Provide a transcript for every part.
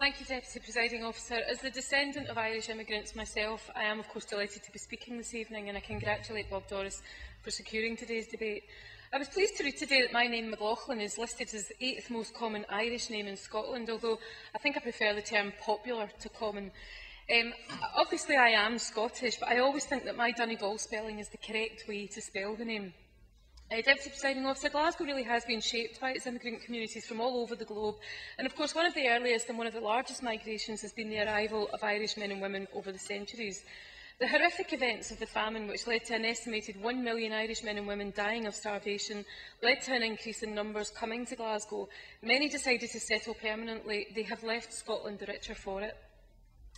Thank you, Deputy Presiding Officer. As the descendant of Irish immigrants myself, I am of course delighted to be speaking this evening, and I congratulate Bob Doris for securing today's debate. I was pleased to read today that my name, Mclaughlin, is listed as the 8th most common Irish name in Scotland, although I think I prefer the term popular to common. Obviously I am Scottish, but I always think that my Donegal spelling is the correct way to spell the name. Deputy Presiding Officer, Glasgow really has been shaped by its immigrant communities from all over the globe, and of course one of the earliest and one of the largest migrations has been the arrival of Irish men and women over the centuries. The horrific events of the famine, which led to an estimated 1 million Irish men and women dying of starvation, led to an increase in numbers coming to Glasgow. Many decided to settle permanently. They have left Scotland the richer for it.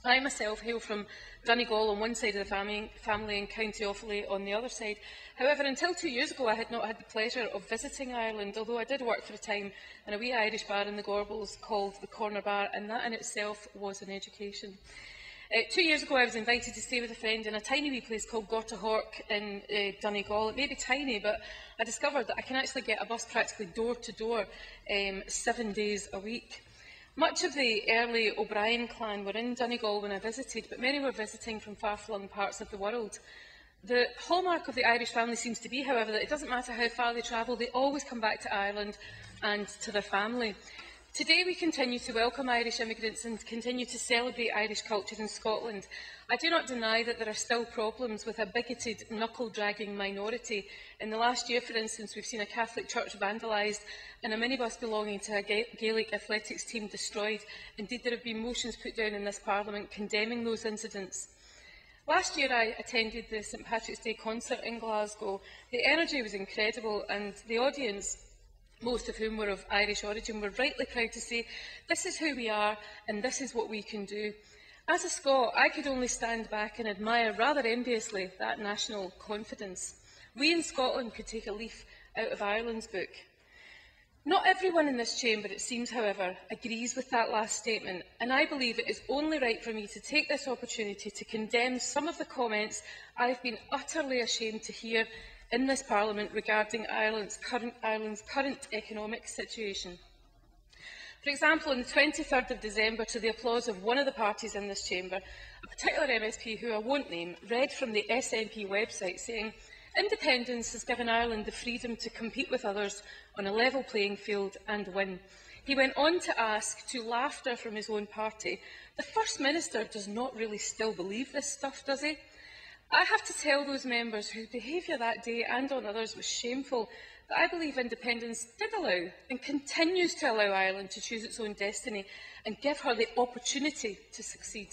I myself hail from Donegal on one side of the family and County Offaly on the other side. However, until 2 years ago, I had not had the pleasure of visiting Ireland, although I did work for a time in a wee Irish bar in the Gorbals called the Corner Bar, and that in itself was an education. 2 years ago, I was invited to stay with a friend in a tiny wee place called Gortahork in Donegal. It may be tiny, but I discovered that I can actually get a bus practically door to door 7 days a week. Much of the early O'Brien clan were in Donegal when I visited, but many were visiting from far-flung parts of the world. The hallmark of the Irish family seems to be, however, that it doesn't matter how far they travel, they always come back to Ireland and to their family. Today we continue to welcome Irish immigrants and continue to celebrate Irish culture in Scotland. I do not deny that there are still problems with a bigoted, knuckle-dragging minority. In the last year, for instance, we've seen a Catholic church vandalised and a minibus belonging to a Gaelic athletics team destroyed. Indeed, there have been motions put down in this Parliament condemning those incidents. Last year I attended the St Patrick's Day concert in Glasgow. The energy was incredible and the audience, most of whom were of Irish origin, were rightly proud to say, "This is who we are and this is what we can do." As a Scot, I could only stand back and admire rather enviously that national confidence. We in Scotland could take a leaf out of Ireland's book. Not everyone in this chamber, it seems, however, agrees with that last statement, and I believe it is only right for me to take this opportunity to condemn some of the comments I have been utterly ashamed to hear in this Parliament regarding Ireland's current economic situation. For example, on the 23rd of December, to the applause of one of the parties in this chamber, a particular MSP who I won't name read from the SNP website saying, "Independence has given Ireland the freedom to compete with others on a level playing field and win." He went on to ask, to laughter from his own party, "The First Minister does not really still believe this stuff, does he?" I have to tell those members whose behaviour that day and on others was shameful that I believe independence did allow and continues to allow Ireland to choose its own destiny and give her the opportunity to succeed.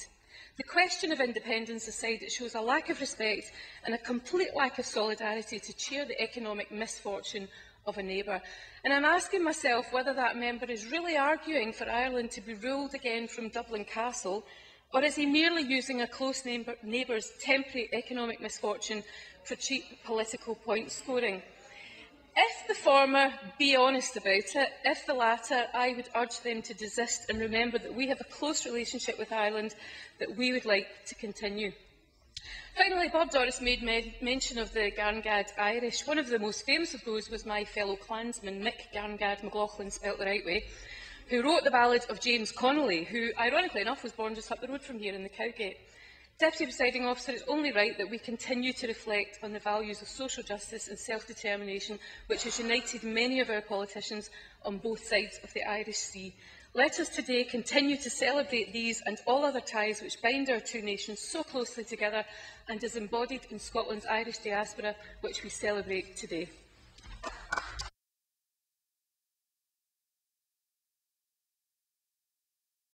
The question of independence aside, it shows a lack of respect and a complete lack of solidarity to cheer the economic misfortune of a neighbour. And I'm asking myself whether that member is really arguing for Ireland to be ruled again from Dublin Castle, or is he merely using a close neighbour's temporary economic misfortune for cheap political point scoring? If the former, be honest about it. If the latter, I would urge them to desist and remember that we have a close relationship with Ireland that we would like to continue. Finally, Bob Doris made mention of the Garngad Irish. One of the most famous of those was my fellow clansman, Mick Garngad Mclaughlin, spelt the right way, who wrote the ballad of James Connolly, who, ironically enough, was born just up the road from here in the Cowgate. Deputy Presiding Officer, it is only right that we continue to reflect on the values of social justice and self-determination, which has united many of our politicians on both sides of the Irish Sea. Let us today continue to celebrate these and all other ties which bind our two nations so closely together and is embodied in Scotland's Irish diaspora, which we celebrate today.